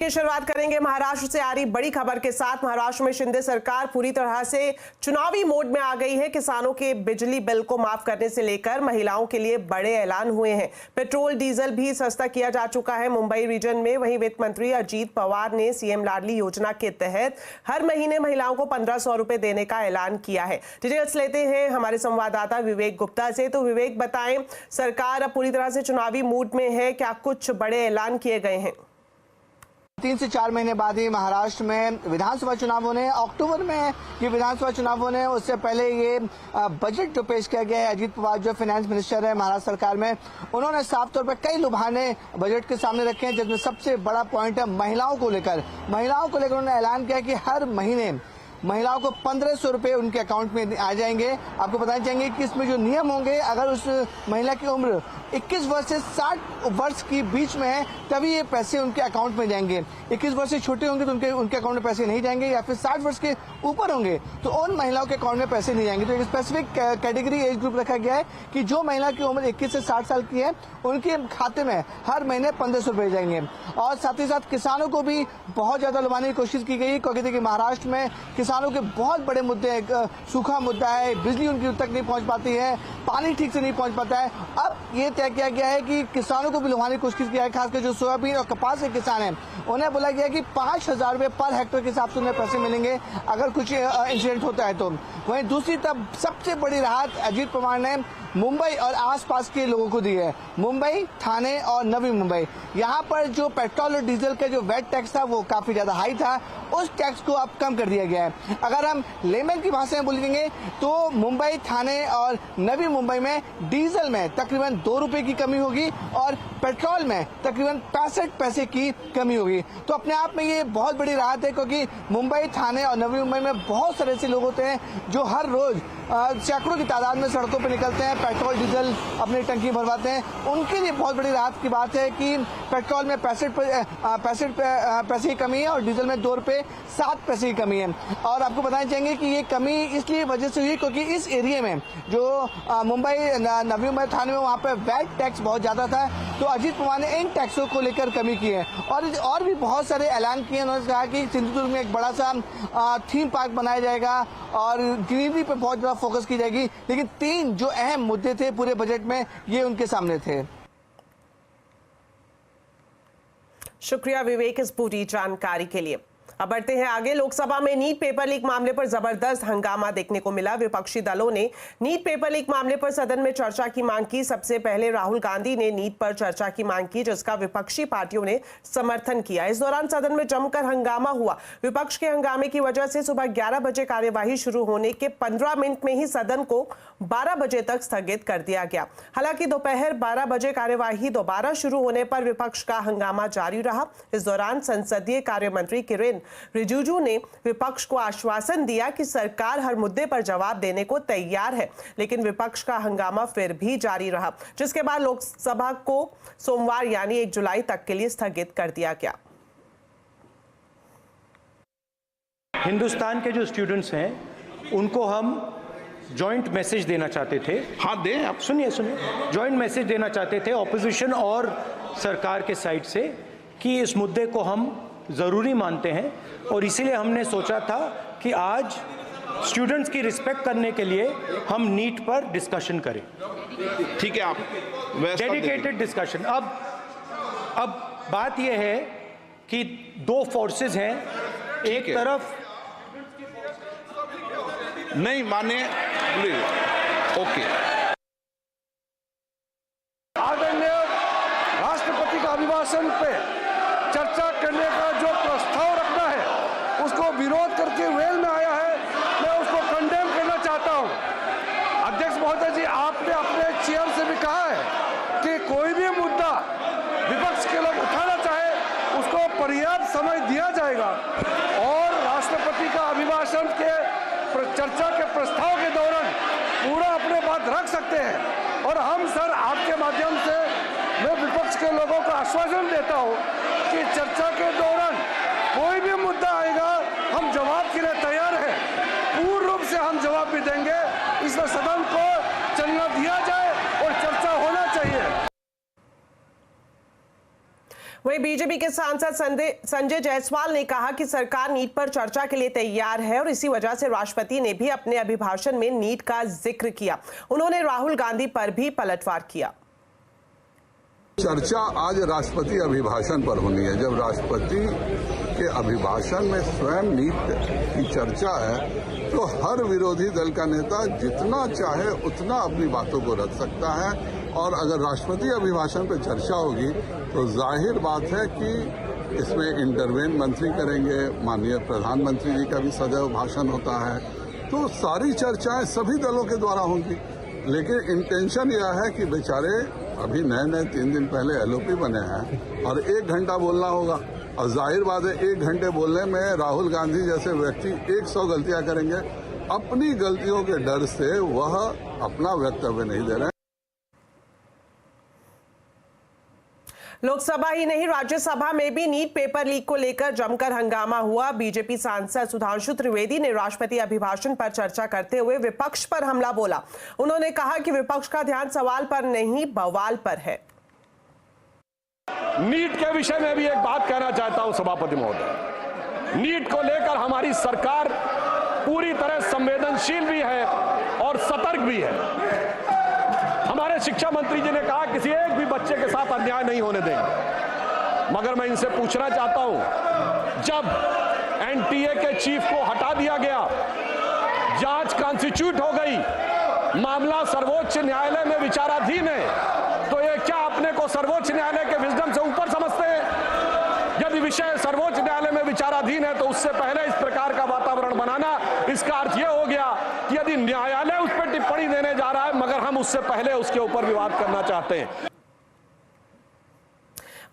की शुरुआत करेंगे महाराष्ट्र से आ रही बड़ी खबर के साथ। महाराष्ट्र में शिंदे सरकार पूरी तरह से चुनावी मोड में आ गई है। किसानों के बिजली बिल को माफ करने से लेकर महिलाओं के लिए बड़े ऐलान हुए हैं। पेट्रोल डीजल भी सस्ता किया जा चुका है मुंबई रीजन में। वहीं वित्त मंत्री अजीत पवार ने सीएम लाडली योजना के तहत हर महीने महिलाओं को 1500 रुपए देने का ऐलान किया है। डिटेल्स लेते हैं हमारे संवाददाता विवेक गुप्ता से। तो विवेक, बताएं, सरकार अब पूरी तरह से चुनावी मूड में है, क्या कुछ बड़े ऐलान किए गए हैं? 3 से 4 महीने बाद ही महाराष्ट्र में विधानसभा चुनाव होने, अक्टूबर में ये विधानसभा चुनाव होने, उससे पहले ये बजट जो पेश किया गया है। अजीत पवार जो फाइनेंस मिनिस्टर है महाराष्ट्र सरकार में, उन्होंने साफ तौर पर कई लुभाने बजट के सामने रखे हैं, जिसमें सबसे बड़ा पॉइंट है महिलाओं को लेकर। उन्होंने ऐलान किया कि हर महीने महिलाओं को 1500 रुपए उनके अकाउंट में आ जाएंगे। आपको बताना चाहेंगे कि इसमें जो नियम होंगे, अगर उस महिला की उम्र 21 वर्ष से 60 वर्ष के बीच में है तभी ये पैसे उनके अकाउंट में जाएंगे। 21 वर्ष से छोटे होंगे तो उनके अकाउंट में पैसे नहीं जाएंगे, या फिर 60 वर्ष के ऊपर होंगे तो उन महिलाओं के अकाउंट में पैसे नहीं जाएंगे। तो एक स्पेसिफिक कैटेगरी एज ग्रुप रखा गया है कि जो महिला की उम्र 21 से 60 साल की है उनके खाते में हर महीने 1500 रुपए जाएंगे। और साथ ही साथ किसानों को भी बहुत ज्यादा लुभाने की कोशिश की गई, क्योंकि देखिए महाराष्ट्र में किसानों के बहुत बड़े मुद्दे हैं। सूखा मुद्दा है, बिजली उनकी तक नहीं पहुंच पाती है, पानी ठीक से नहीं पहुंच पाता है। अब ये तय किया गया है कि किसानों को भी लुभाने की कोशिश किया है, खासकर जो सोयाबीन और कपास के किसान हैं उन्हें बोला गया कि 5000 रुपए पर हेक्टेयर के हिसाब से उन्हें पैसे मिलेंगे अगर कुछ इंसिडेंट होता है तो। वहीं दूसरी तरफ सबसे बड़ी राहत अजीत पवार ने मुंबई और आसपास के लोगों को दी है। मुंबई, ठाणे और नवी मुंबई, यहाँ पर जो पेट्रोल और डीजल का जो वैट टैक्स था वो काफी ज्यादा हाई था, उस टैक्स को अब कम कर दिया गया है। अगर हम लेमन की भाषा में बोलेंगे तो मुंबई, ठाणे और नवी मुंबई में डीजल में तकरीबन 2 रुपए की कमी होगी और पेट्रोल में तकरीबन 65 पैसे की कमी होगी। तो अपने आप में ये बहुत बड़ी राहत है, क्योंकि मुंबई, ठाणे और नवी मुंबई में बहुत सारे ऐसे लोग होते हैं जो हर रोज सैकड़ों की तादाद में सड़कों पर निकलते हैं, पेट्रोल डीजल अपनी टंकी भरवाते हैं। उनके लिए बहुत बड़ी राहत की बात है कि पेट्रोल में 65 पैसे की कमी है और डीजल में 2 रुपए 7 पैसे की कमी है। और आपको बताना चाहेंगे कि ये कमी इसलिए वजह से हुई क्योंकि इस एरिया में जो मुंबई, नवी मुंबई, ठाणे में वहाँ पे वैट टैक्स बहुत ज्यादा था, तो अजीत पवार ने इन टैक्सों को लेकर कमी की है। और भी बहुत सारे ऐलान किए। उन्होंने कहा कि सिंधुदुर्ग में एक बड़ा सा थीम पार्क बनाया जाएगा और ग्रीनरी पे बहुत ज्यादा फोकस की जाएगी। लेकिन 3 जो अहम मुद्दे थे पूरे बजट में, ये उनके सामने थे। शुक्रिया विवेक इस पूरी जानकारी के लिए। अब बढ़ते हैं आगे। लोकसभा में नीट पेपर लीक मामले पर जबरदस्त हंगामा देखने को मिला। विपक्षी दलों ने नीट पेपर लीक मामले पर सदन में चर्चा की मांग की। सबसे पहले राहुल गांधी ने नीट पर चर्चा की मांग की, जिसका विपक्षी पार्टियों ने समर्थन किया। इस दौरान सदन में जमकर हंगामा हुआ। विपक्ष के हंगामे की वजह से सुबह 11 बजे कार्यवाही शुरू होने के 15 मिनट में ही सदन को 12 बजे तक स्थगित कर दिया गया। हालांकि दोपहर 12 बजे कार्यवाही दोबारा शुरू होने पर विपक्ष का हंगामा जारी रहा। इस दौरान संसदीय कार्य मंत्री किरेन रिजिजू ने विपक्ष को आश्वासन दिया कि सरकार हर मुद्दे पर जवाब देने को तैयार है, लेकिन विपक्ष का हंगामा फिर भी जारी रहा, जिसके बाद लोकसभा को सोमवार यानी 1 जुलाई तक के लिए स्थगित कर दिया गया। हिंदुस्तान के जो स्टूडेंट्स हैं उनको हम जॉइंट मैसेज देना चाहते थे। हाँ दें, आप सुनिए। जॉइंट मैसेज देना चाहते थे ऑपोजिशन और सरकार के साइड से कि इस मुद्दे को हम ज़रूरी मानते हैं, और इसीलिए हमने सोचा था कि आज स्टूडेंट्स की रिस्पेक्ट करने के लिए हम नीट पर डिस्कशन करें। ठीक है, आप डेडिकेटेड डिस्कशन। अब बात यह है कि 2 फोर्सेस हैं। एक तरफ नहीं माने, ओके। आदरणीय राष्ट्रपति का अभिभाषण पे चर्चा करने का जो प्रस्ताव रखना है उसको विरोध करके वेल में आया है, मैं उसको कंडेम करना चाहता हूं। अध्यक्ष महोदय जी, आपने अपने चेयर से भी कहा है कि कोई भी मुद्दा विपक्ष के लोग उठाना चाहे उसको पर्याप्त समय दिया जाएगा, और राष्ट्रपति का अभिभाषण के चर्चा के प्रस्ताव के दौरान पूरा अपने बात रख सकते हैं। और हम सर आपके माध्यम से मैं विपक्ष के लोगों को आश्वासन देता हूं कि चर्चा के दौरान कोई भी मुद्दा आएगा हम जवाब के लिए तैयार हैं, पूर्ण रूप से हम जवाब भी देंगे। इसमें सदन को चलना दिया जाए और चर्चा होना चाहिए। वहीं बीजेपी के सांसद संजय जायसवाल ने कहा कि सरकार नीट पर चर्चा के लिए तैयार है और इसी वजह से राष्ट्रपति ने भी अपने अभिभाषण में नीट का जिक्र किया। उन्होंने राहुल गांधी पर भी पलटवार किया। चर्चा आज राष्ट्रपति अभिभाषण पर होनी है। जब राष्ट्रपति के अभिभाषण में स्वयं नीट की चर्चा है तो हर विरोधी दल का नेता जितना चाहे उतना अपनी बातों को रख सकता है, और अगर राष्ट्रपति अभिभाषण पर चर्चा होगी तो जाहिर बात है कि इसमें इंटरवेन मंत्री करेंगे, माननीय प्रधानमंत्री जी का भी सदैव भाषण होता है, तो सारी चर्चाएं सभी दलों के द्वारा होंगी। लेकिन इंटेंशन यह है कि बेचारे अभी नए 3 दिन पहले एलओपी बने हैं और 1 घंटा बोलना होगा, और जाहिर बात है 1 घंटे बोलने में राहुल गांधी जैसे व्यक्ति 100 गलतियां करेंगे। अपनी गलतियों के डर से वह अपना वक्तव्य नहीं दे रहे हैं। लोकसभा ही नहीं, राज्यसभा में भी नीट पेपर लीक को लेकर जमकर हंगामा हुआ। बीजेपी सांसद सुधांशु त्रिवेदी ने राष्ट्रपति अभिभाषण पर चर्चा करते हुए विपक्ष पर हमला बोला। उन्होंने कहा कि विपक्ष का ध्यान सवाल पर नहीं, बवाल पर है। नीट के विषय में भी एक बात कहना चाहता हूं सभापति महोदय। नीट को लेकर हमारी सरकार पूरी तरह संवेदनशील भी है और सतर्क भी है। हमारे शिक्षा मंत्री जी ने कहा किसी एक भी बच्चे के साथ अन्याय नहीं होने देंगे, मगर मैं इनसे पूछना चाहता हूं, जब एनटीए के चीफ को हटा दिया गया, जांच कॉन्स्टिट्यूट हो गई, मामला सर्वोच्च न्यायालय में विचाराधीन है, तो ये क्या अपने को सर्वोच्च न्यायालय के विजडम से ऊपर समझते हैं? यदि विषय सर्वोच्च न्यायालय में विचाराधीन है तो उससे पहले इस प्रकार का वातावरण बनाना, इसका अर्थ यह हो गया कि यदि न्यायालय उस पर टिप्पणी देने जा रहा है मगर हम उससे पहले उसके ऊपर विवाद करना चाहते हैं।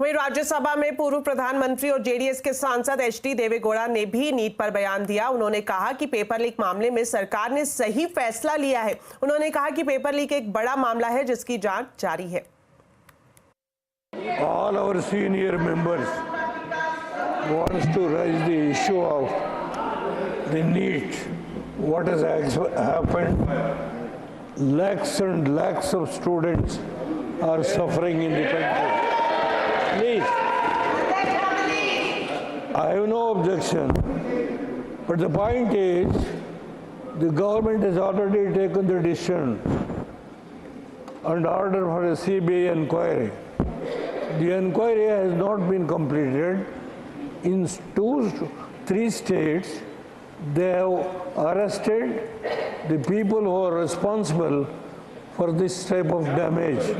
वहीं राज्यसभा में पूर्व प्रधानमंत्री और जेडीएस के सांसद एचडी देवेगौड़ा ने भी नीट पर बयान दिया। उन्होंने कहा कि पेपर लीक मामले में सरकार ने सही फैसला लिया है। उन्होंने कहा कि पेपर लीक एक बड़ा मामला है जिसकी जांच जारी है। All our senior members wants to raise the issue of the NEET. What has happened? Lakhs and lakhs of students are suffering in the country. Please, I have no objection, but the point is, the government has already taken the decision and order for a CBI inquiry. The inquiry has not been completed. In 2-3 states, they have arrested the people who are responsible for this type of damage.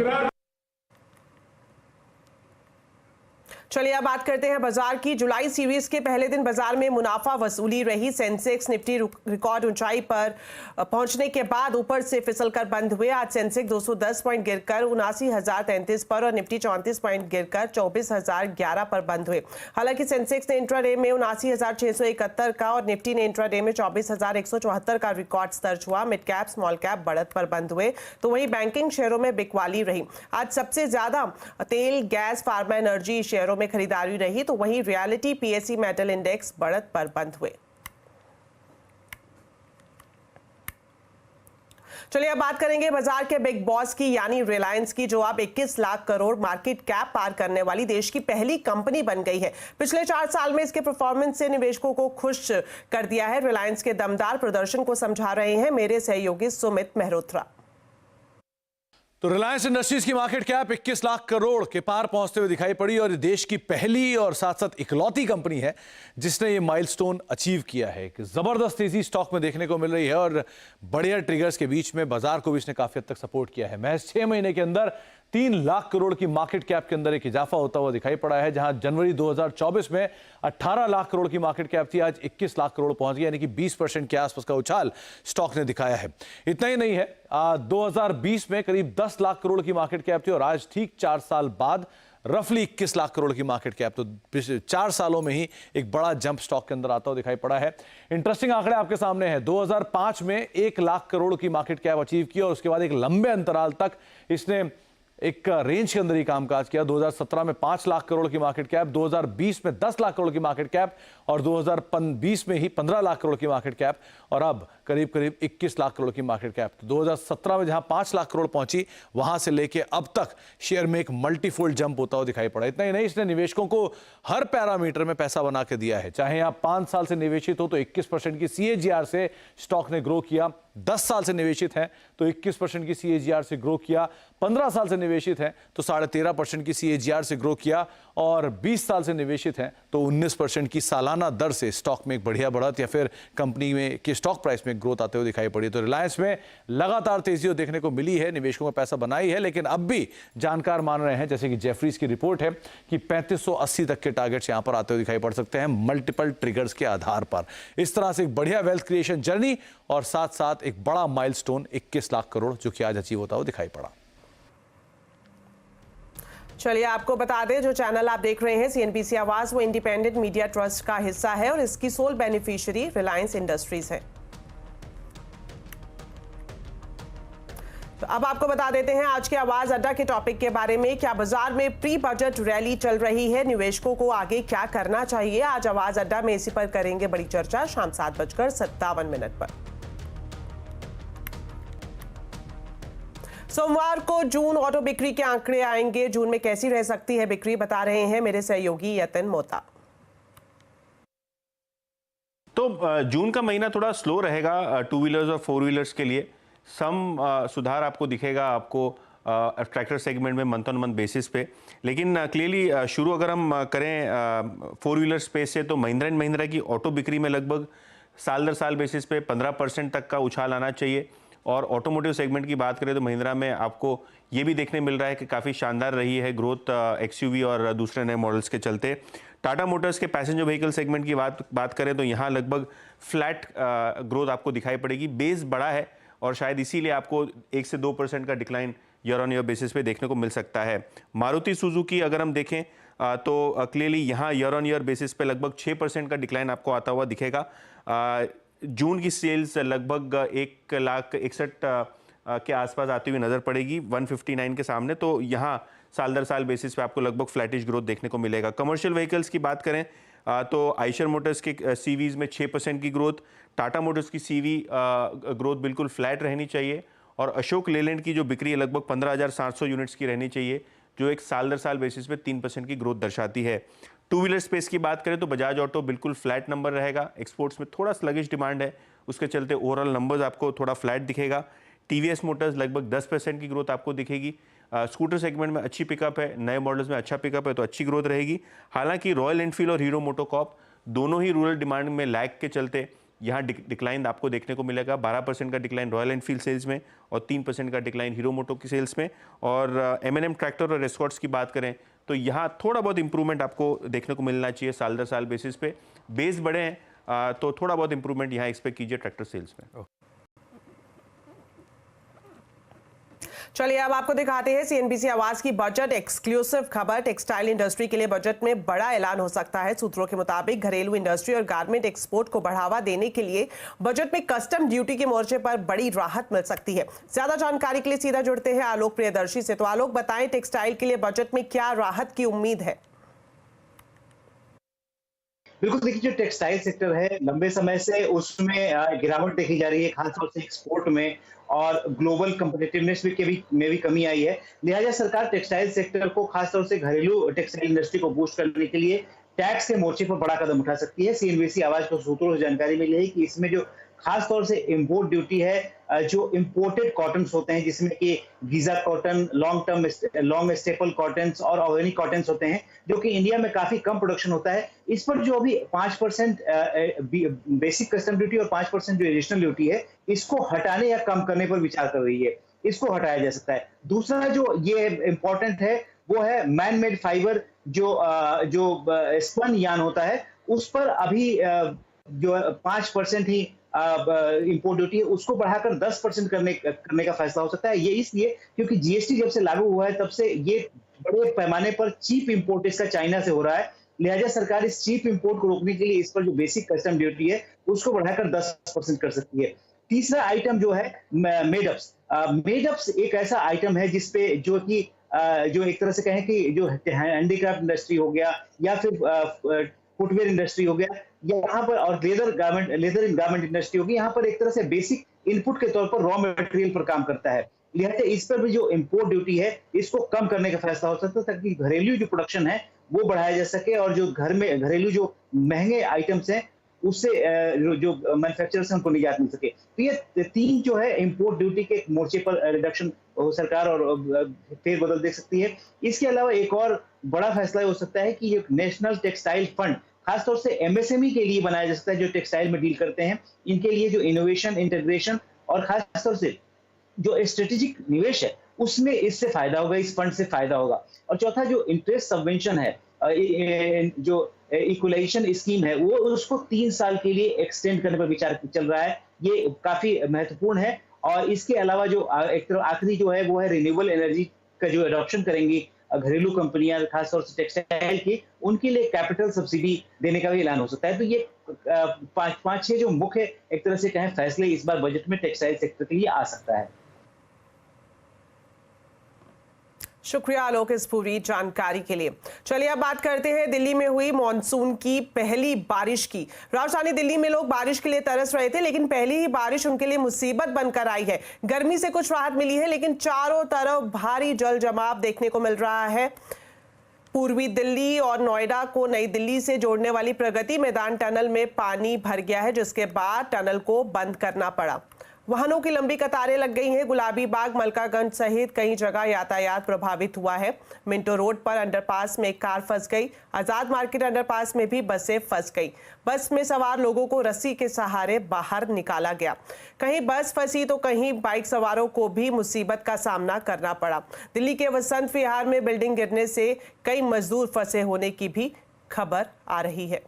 चलिए अब बात करते हैं बाजार की। जुलाई series के पहले दिन बाजार में मुनाफा वसूली रही। सेंसेक्स निफ्टी रिकॉर्ड ऊंचाई पर पहुंचने के बाद ऊपर से फिसलकर बंद हुए। आज सेंसेक्स 210 पॉइंट गिरकर 79,033 पर और निफ्टी 34 पॉइंट गिरकर 24,011 पर बंद हुए। हालांकि सेंसेक्स ने इंट्राडे में 79,671 का और निफ्टी ने इंट्राडे में 24,174 का रिकॉर्ड दर्ज हुआ। मिड कैप स्मॉल कैप बढ़त पर बंद हुए, तो वहीं बैंकिंग शेयरों में बिकवाली रही। आज सबसे ज्यादा तेल, गैस, फार्मा, एनर्जी शेयरों में खरीदारी रही, तो वहीं रियलिटी, पीएससी मेटल इंडेक्स बढ़त पर बंद हुए। चलिए अब बात करेंगे बाजार के बिग बॉस की, यानी रिलायंस की, जो अब 21 लाख करोड़ मार्केट कैप पार करने वाली देश की पहली कंपनी बन गई है। पिछले 4 साल में इसके परफॉर्मेंस से निवेशकों को खुश कर दिया है। रिलायंस के दमदार प्रदर्शन को समझा रहे हैं मेरे सहयोगी सुमित मेहरोत्रा। तो रिलायंस इंडस्ट्रीज की मार्केट कैप 21 लाख करोड़ के पार पहुंचते हुए दिखाई पड़ी और देश की पहली और साथ साथ इकलौती कंपनी है जिसने ये माइलस्टोन अचीव किया है। कि जबरदस्त तेजी स्टॉक में देखने को मिल रही है और बढ़िया ट्रिगर्स के बीच में बाजार को भी इसने काफी हद तक सपोर्ट किया है। महज 6 महीने के अंदर 3 लाख करोड़ की मार्केट कैप के अंदर एक इजाफा होता हुआ दिखाई पड़ा है। जहां जनवरी 2024 में 18 लाख करोड़ की मार्केट कैप थी, आज 21 लाख करोड़ पहुंच गई, यानी कि 20% के आसपास का उछाल स्टॉक ने दिखाया है। इतना ही नहीं है, 2020 में करीब 10 लाख करोड़ की मार्केट कैप थी और आज ठीक 4 साल बाद रफली 21 लाख करोड़ की मार्केट कैप। तो पिछले 4 सालों में ही एक बड़ा जंप स्टॉक के अंदर आता हुआ दिखाई पड़ा है। इंटरेस्टिंग आंकड़े आपके सामने हैं। 2005 में 1 लाख करोड़ की मार्केट कैप अचीव की और उसके बाद एक लंबे अंतराल तक इसने एक रेंज के अंदर ही कामकाज किया। 2017 में 5 लाख करोड़ की मार्केट कैप, 2020 में 10 लाख करोड़ की मार्केट कैप और 2020 में ही 15 लाख करोड़ की मार्केट कैप और अब करीब करीब 21 लाख करोड़ की मार्केट कैप। तो 2017 में जहां 5 लाख करोड़ पहुंची, वहां से लेके अब तक शेयर में एक मल्टीफोल्ड जंप होता हुआ दिखाई पड़ा। इतना ही नहीं, इसने निवेशकों को हर पैरामीटर में पैसा बना के दिया है। चाहे आप 5 साल से निवेशित हो तो 21% की CAGR से स्टॉक ने ग्रो किया, 10 साल से निवेशित हैं तो 21% की CAGR से ग्रो किया, 15 साल से निवेशित हैं तो 13.5% की CAGR से ग्रो किया और 20 साल से निवेशित हैं तो 19% की सालाना दर से स्टॉक में एक बढ़िया बढ़त या फिर कंपनी में की स्टॉक प्राइस में ग्रोथ आते हुए दिखाई पड़ी। तो रिलायंस में लगातार तेजी देखने को मिली है, निवेशकों में पैसा बनाई है, लेकिन अब भी जानकार मान रहे हैं, जैसे कि जेफरीज की रिपोर्ट है, कि 3580 तक के टारगेट्स यहां पर आते हुए दिखाई पड़ सकते हैं मल्टीपल ट्रिगर्स के आधार पर। इस तरह से एक बढ़िया वेल्थ क्रिएशन जर्नी और साथ साथ एक बड़ा माइलस्टोन 21 लाख करोड़ जो कि आज अचीव होता हुआ दिखाई पड़ा। चलिए आपको बता दें, जो चैनल आप देख रहे हैं CNBC आवाज, वो इंडिपेंडेंट मीडिया ट्रस्ट का हिस्सा है और इसकी सोल बेनिफिशियरी रिलायंस इंडस्ट्रीज है। तो अब आपको बता देते हैं आज के आवाज अड्डा के टॉपिक के बारे में। क्या बाजार में प्री बजट रैली चल रही है, निवेशकों को आगे क्या करना चाहिए? आज आवाज अड्डा में इसी पर करेंगे बड़ी चर्चा शाम 7:57 पर। सोमवार को जून ऑटो बिक्री के आंकड़े आएंगे। जून में कैसी रह सकती है बिक्री, बता रहे हैं मेरे सहयोगी यतिन मोता। तो जून का महीना थोड़ा स्लो रहेगा टू व्हीलर्स और फोर व्हीलर्स के लिए। सम सुधार आपको दिखेगा आपको ट्रैक्टर सेगमेंट में मंथ ऑन मंथ बेसिस पे, लेकिन क्लियरली शुरू अगर हम करें फोर व्हीलर स्पेस से, तो महिंद्रा एंड महिंद्रा की ऑटो बिक्री में लगभग साल दर साल बेसिस पे 15% तक का उछाल आना चाहिए। और ऑटोमोटिव सेगमेंट की बात करें तो महिंद्रा में आपको ये भी देखने मिल रहा है कि काफ़ी शानदार रही है ग्रोथ XUV और दूसरे नए मॉडल्स के चलते। टाटा मोटर्स के पैसेंजर व्हीकल सेगमेंट की बात करें तो यहाँ लगभग फ्लैट ग्रोथ आपको दिखाई पड़ेगी। बेस बड़ा है और शायद इसीलिए आपको 1 से 2% का decline year on year basis पे देखने को मिल सकता है। मारुति सुजुकी अगर हम देखें तो क्लियरली यहाँ ईयर ऑन ईयर बेसिस पे लगभग 6% का डिक्लाइन आपको आता हुआ दिखेगा। जून की सेल्स लगभग 1,61,000 के आसपास आती हुई नजर पड़ेगी 159 के सामने। तो यहाँ साल दर साल बेसिस पे आपको लगभग फ्लैटिश ग्रोथ देखने को मिलेगा। कमर्शियल व्हीकल्स की बात करें तो आइशर मोटर्स के CVs में 6% की ग्रोथ, टाटा मोटर्स की CV ग्रोथ बिल्कुल फ्लैट रहनी चाहिए और अशोक लेलैंड की जो बिक्री है लगभग 15,700 यूनिट्स की रहनी चाहिए, जो एक साल दर साल बेसिस पे 3% की ग्रोथ दर्शाती है। टू व्हीलर स्पेस की बात करें तो बजाज ऑटो बिल्कुल फ्लैट नंबर रहेगा। एक्सपोर्ट्स में थोड़ा स्लगिश डिमांड है, उसके चलते ओवरऑल नंबर्स आपको थोड़ा फ्लैट दिखेगा। TVS मोटर्स लगभग 10% की ग्रोथ आपको दिखेगी। स्कूटर सेगमेंट में अच्छी पिकअप है, नए मॉडल्स में अच्छा पिकअप है तो अच्छी ग्रोथ रहेगी। हालांकि रॉयल एनफील्ड और हीरो मोटोकॉर्प दोनों ही रूरल डिमांड में लैग के चलते यहाँ डिक्लाइन आपको देखने को मिलेगा। 12% का डिक्लाइन रॉयल एनफील्ड सेल्स में और 3% का डिक्लाइन हीरो मोटो की सेल्स में। और M&M ट्रैक्टर और एस्कॉर्ट्स की बात करें तो यहाँ थोड़ा बहुत इंप्रूवमेंट आपको देखने को मिलना चाहिए साल दर साल बेसिस पे। बेस बड़े हैं तो थोड़ा बहुत इंप्रूवमेंट यहाँ एक्सपेक्ट कीजिए ट्रैक्टर सेल्स में। चलिए अब आपको दिखाते हैं CNBC आवाज की बजट एक्सक्लूसिव खबर। टेक्सटाइल इंडस्ट्री के लिए बजट में बड़ा ऐलान हो सकता है। सूत्रों के मुताबिक घरेलू इंडस्ट्री और गारमेंट एक्सपोर्ट को बढ़ावा देने के लिए बजट में कस्टम ड्यूटी के मोर्चे पर बड़ी राहत मिल सकती है। ज्यादा जानकारी के लिए सीधा जुड़ते हैं आलोक प्रियदर्शी से। तो आलोक, बताएं टेक्सटाइल के लिए बजट में क्या राहत की उम्मीद है? बिल्कुल, देखिए जो टेक्सटाइल सेक्टर है लंबे समय से उसमें गिरावट देखी जा रही है, खासतौर से एक्सपोर्ट में और ग्लोबल कम्पिटिटिवनेस में भी कमी आई है। लिहाजा सरकार टेक्सटाइल सेक्टर को, खासतौर से घरेलू टेक्सटाइल इंडस्ट्री को बूस्ट करने के लिए टैक्स के मोर्चे पर बड़ा कदम उठा सकती है। CNBC आवाज को सूत्रों से जानकारी मिली है कि इसमें जो खासतौर से इंपोर्ट ड्यूटी है, जो इंपोर्टेड कॉटन्स होते हैं जिसमें कि Giza cotton, long staple cottons और ऑर्गेनिक कॉटन्स होते हैं, जो कि इंडिया में काफी कम प्रोडक्शन होता है, इस पर जो अभी 5% बेसिक कस्टम ड्यूटी और 5% जो एडिशनल ड्यूटी है, इसको हटाने या कम करने पर विचार कर रही है। इसको हटाया जा सकता है। दूसरा जो ये इंपॉर्टेंट है वो है मैन मेड फाइबर, जो स्पन यान होता है, उस पर अभी जो 5% ही इंपोर्ट ड्यूटी है उसको बढ़ाकर 10% करने का फैसला हो सकता है। ये इसलिए क्योंकि GST जब से लागू हुआ है तब से ये बड़े पैमाने पर चीप इंपोर्ट इसका चाइना से हो रहा है। लिहाजा सरकार इस चीप इंपोर्ट को रोकने के लिए इस पर जो बेसिक कस्टम ड्यूटी है उसको बढ़ाकर 10% कर सकती है। तीसरा आइटम जो है मेडअप्स एक ऐसा आइटम है जिसपे जो कि जो एक तरह से कहें कि जो हैंडीक्राफ्ट इंडस्ट्री हो गया या फिर फुटवेयर इंडस्ट्री हो गया, यहाँ पर और लेदर इन गारमेंट इंडस्ट्री होगी, यहाँ पर एक तरह से बेसिक इनपुट के तौर पर रॉ मटेरियल पर काम करता है। लिहाजा इस पर भी जो इम्पोर्ट ड्यूटी है इसको कम करने का फैसला हो सकता है ताकि घरेलू जो प्रोडक्शन है वो बढ़ाया जा सके और जो घरेलू जो महंगे आइटम्स हैं उससे जो मैन्युफैक्चरर्स हैं उनको निजात मिल सके। तो ये तीन जो है इम्पोर्ट ड्यूटी के मोर्चे पर रिडक्शन सरकार और फेरबदल देख सकती है। इसके अलावा एक और बड़ा फैसला हो सकता है कि ये नेशनल टेक्सटाइल फंड खासतौर से एमएसएमई के लिए बनाया जा सकता है, जो टेक्सटाइल में डील करते हैं, इनके लिए जो इनोवेशन, इंटीग्रेशन और खासतौर से जो स्ट्रेटेजिक निवेश है उसमें इससे फायदा होगा, इस फंड से फायदा होगा। और चौथा जो इंटरेस्ट सबवेंशन है, जो इक्वलाइजेशन स्कीम है, वो उसको 3 साल के लिए एक्सटेंड करने पर विचार चल रहा है। ये काफी महत्वपूर्ण है। और इसके अलावा जो एक तरफ आखिरी जो है वो है रिन्यूएबल एनर्जी का जो एडॉप्शन करेंगी घरेलू कंपनियां खासतौर से टेक्सटाइल की, उनके लिए कैपिटल सब्सिडी देने का भी ऐलान हो सकता है। तो ये 5-6 जो मुख्य एक तरह से कहें फैसले इस बार बजट में टेक्सटाइल सेक्टर के लिए आ सकता है। शुक्रिया आलोक इस पूरी जानकारी के लिए। चलिए अब बात करते हैं दिल्ली में हुई मॉनसून की पहली बारिश की। राजधानी दिल्ली में लोग बारिश के लिए तरस रहे थे, लेकिन पहली ही बारिश उनके लिए मुसीबत बनकर आई है। गर्मी से कुछ राहत मिली है, लेकिन चारों तरफ भारी जल जमाव देखने को मिल रहा है। पूर्वी दिल्ली और नोएडा को नई दिल्ली से जोड़ने वाली प्रगति मैदान टनल में पानी भर गया है, जिसके बाद टनल को बंद करना पड़ा। वाहनों की लंबी कतारें लग गई हैं। गुलाबी बाग, मलकागंज सहित कई जगह यातायात प्रभावित हुआ है। मिंटो रोड पर अंडरपास में एक कार फंस गई। आजाद मार्केट अंडरपास में भी बसें फंस गई। बस में सवार लोगों को रस्सी के सहारे बाहर निकाला गया। कहीं बस फंसी तो कहीं बाइक सवारों को भी मुसीबत का सामना करना पड़ा। दिल्ली के वसंत विहार में बिल्डिंग गिरने से कई मजदूर फंसे होने की भी खबर आ रही है।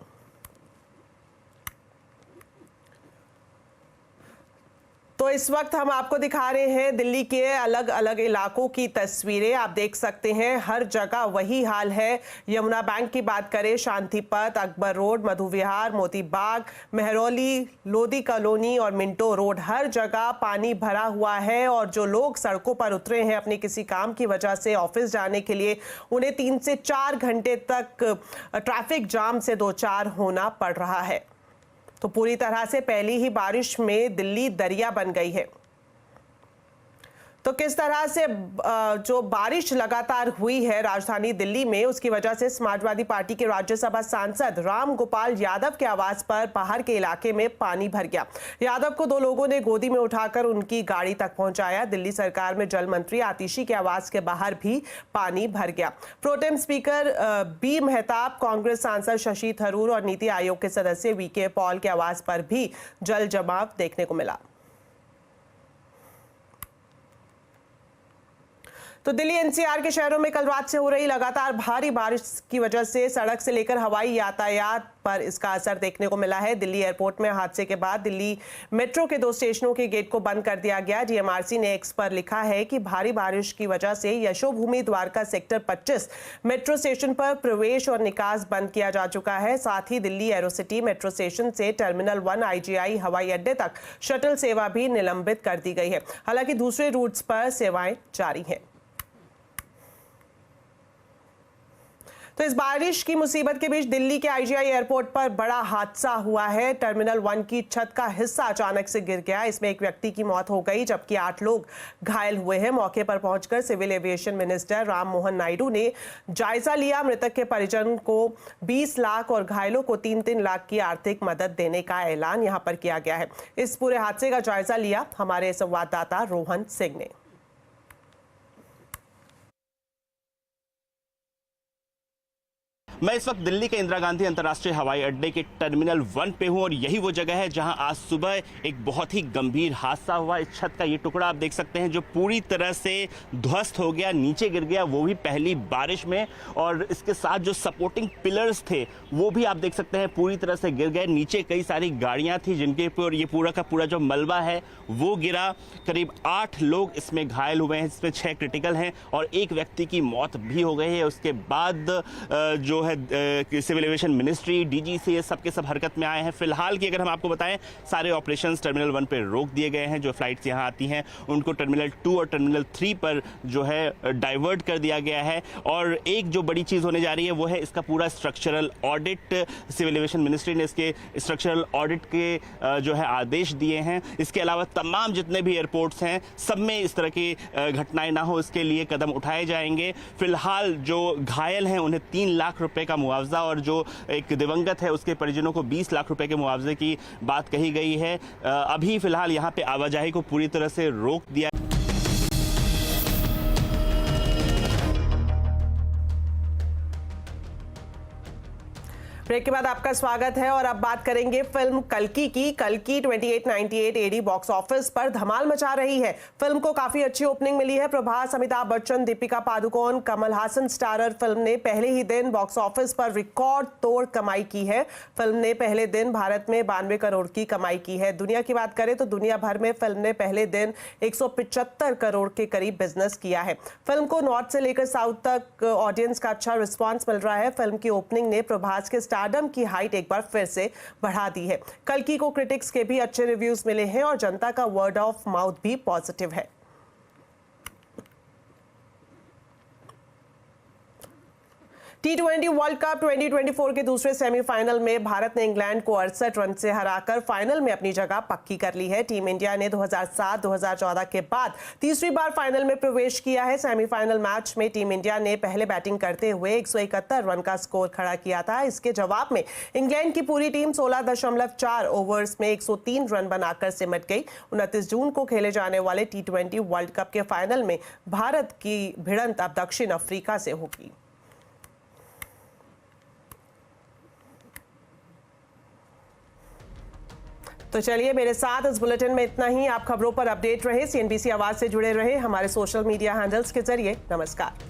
तो इस वक्त हम आपको दिखा रहे हैं दिल्ली के अलग अलग इलाकों की तस्वीरें। आप देख सकते हैं हर जगह वही हाल है। यमुना बैंक की बात करें, शांति पथ, अकबर रोड, मधु विहार, मोती बाग, मेहरौली, लोधी कॉलोनी और मिंटो रोड, हर जगह पानी भरा हुआ है। और जो लोग सड़कों पर उतरे हैं अपने किसी काम की वजह से ऑफिस जाने के लिए, उन्हें 3 से 4 घंटे तक ट्रैफिक जाम से दो चार होना पड़ रहा है। तो पूरी तरह से पहली ही बारिश में दिल्ली दरिया बन गई है। तो किस तरह से जो बारिश लगातार हुई है राजधानी दिल्ली में, उसकी वजह से समाजवादी पार्टी के राज्यसभा सांसद राम गोपाल यादव के आवास पर बाहर के इलाके में पानी भर गया। यादव को 2 लोगों ने गोदी में उठाकर उनकी गाड़ी तक पहुंचाया। दिल्ली सरकार में जल मंत्री आतिशी के आवास के बाहर भी पानी भर गया। Pro tem speaker B Mahtab, Congress सांसद शशि थरूर और नीति आयोग के सदस्य वीके पॉल के आवास पर भी जल जमाव देखने को मिला। तो दिल्ली एनसीआर के शहरों में कल रात से हो रही लगातार भारी बारिश की वजह से सड़क से लेकर हवाई यातायात पर इसका असर देखने को मिला है। दिल्ली एयरपोर्ट में हादसे के बाद दिल्ली मेट्रो के 2 स्टेशनों के गेट को बंद कर दिया गया। डीएमआरसी ने एक्स पर लिखा है कि भारी बारिश की वजह से Yashobhoomi Dwarka sector 25 metro station पर प्रवेश और निकास बंद किया जा चुका है। साथ ही दिल्ली एरोसिटी मेट्रो स्टेशन से टर्मिनल 1 आईजीआई हवाई अड्डे तक शटल सेवा भी निलंबित कर दी गई है। हालांकि दूसरे रूट्स पर सेवाएं जारी हैं। तो इस बारिश की मुसीबत के बीच दिल्ली के आईजीआई एयरपोर्ट पर बड़ा हादसा हुआ है। टर्मिनल 1 की छत का हिस्सा अचानक से गिर गया। इसमें एक व्यक्ति की मौत हो गई, जबकि 8 लोग घायल हुए हैं। मौके पर पहुंचकर civil aviation minister Ram Mohan Naidu ने जायजा लिया। मृतक के परिजन को 20 लाख और घायलों को 3-3 लाख की आर्थिक मदद देने का ऐलान यहां पर किया गया है। इस पूरे हादसे का जायजा लिया हमारे संवाददाता रोहन सिंह ने। मैं इस वक्त दिल्ली के इंदिरा गांधी अंतर्राष्ट्रीय हवाई अड्डे के टर्मिनल 1 पे हूं और यही वो जगह है जहां आज सुबह एक बहुत ही गंभीर हादसा हुआ। इस छत का ये टुकड़ा आप देख सकते हैं जो पूरी तरह से ध्वस्त हो गया, नीचे गिर गया, वो भी पहली बारिश में। और इसके साथ जो सपोर्टिंग पिलर्स थे वो भी आप देख सकते हैं पूरी तरह से गिर गए। नीचे कई सारी गाड़ियां थी जिनके ऊपर ये पूरा का पूरा जो मलबा है वो गिरा। करीब 8 लोग इसमें घायल हुए हैं, इसमें 6 क्रिटिकल हैं और एक व्यक्ति की मौत भी हो गई है। उसके बाद जो है सिविल एविएशन मिनिस्ट्री, डीजीसीए सबके सब हरकत में आए हैं। फिलहाल की अगर हम आपको बताएं, सारे ऑपरेशंस टर्मिनल 1 पे रोक दिए गए हैं। जो फ्लाइट्स यहाँ आती हैं उनको टर्मिनल 2 और टर्मिनल 3 पर जो है डाइवर्ट कर दिया गया है। और एक जो बड़ी चीज़ होने जा रही है वो है इसका पूरा structural audit. Civil aviation ministry ने इसके स्ट्रक्चरल ऑडिट के जो है आदेश दिए हैं। इसके अलावा तमाम जितने भी एयरपोर्ट्स हैं सब में इस तरह की घटनाएं ना हो, इसके लिए कदम उठाए जाएंगे। फिलहाल जो घायल हैं उन्हें 3 लाख रुपए का मुआवजा और जो एक दिवंगत है उसके परिजनों को 20 लाख रुपए के मुआवजे की बात कही गई है। अभी फिलहाल यहाँ पे आवाजाही को पूरी तरह से रोक दिया। ब्रेक के बाद आपका स्वागत है और अब बात करेंगे फिल्म कल्कि की। कल्कि 2898 एडी बॉक्स ऑफिस पर धमाल मचा रही है। फिल्म को काफी अच्छी ओपनिंग मिली है। प्रभास, अमिताभ बच्चन, दीपिका पादुकोण, कमल हासन स्टारर फिल्म ने पहले ही दिन बॉक्स ऑफिस पर रिकॉर्ड तोड़ कमाई की है। फिल्म ने पहले दिन भारत में 92 करोड़ की कमाई की है। दुनिया की बात करें तो दुनिया भर में फिल्म ने पहले दिन 175 करोड़ के करीब बिजनेस किया है। फिल्म को नॉर्थ से लेकर साउथ तक ऑडियंस का अच्छा रिस्पॉन्स मिल रहा है। फिल्म की ओपनिंग ने प्रभास के स्टारडम की हाइट एक बार फिर से बढ़ा दी है। कल्कि को क्रिटिक्स के भी अच्छे रिव्यूज मिले हैं और जनता का वर्ड ऑफ माउथ भी पॉजिटिव है। T20 वर्ल्ड कप 2024 के दूसरे सेमीफाइनल में भारत ने इंग्लैंड को 68 रन से हराकर फाइनल में अपनी जगह पक्की कर ली है। टीम इंडिया ने 2007-2014 के बाद तीसरी बार फाइनल में प्रवेश किया है। सेमीफाइनल मैच में टीम इंडिया ने पहले बैटिंग करते हुए 171 रन का स्कोर खड़ा किया था। इसके जवाब में इंग्लैंड की पूरी टीम 16.4 ओवर्स में 103 रन बनाकर सिमट गई। 29 जून को खेले जाने वाले T20 वर्ल्ड कप के फाइनल में भारत की भिड़ंत अब दक्षिण अफ्रीका से होगी। तो चलिए, मेरे साथ इस बुलेटिन में इतना ही। आप खबरों पर अपडेट रहे, CNBC आवाज से जुड़े रहे हमारे सोशल मीडिया हैंडल्स के जरिए। नमस्कार।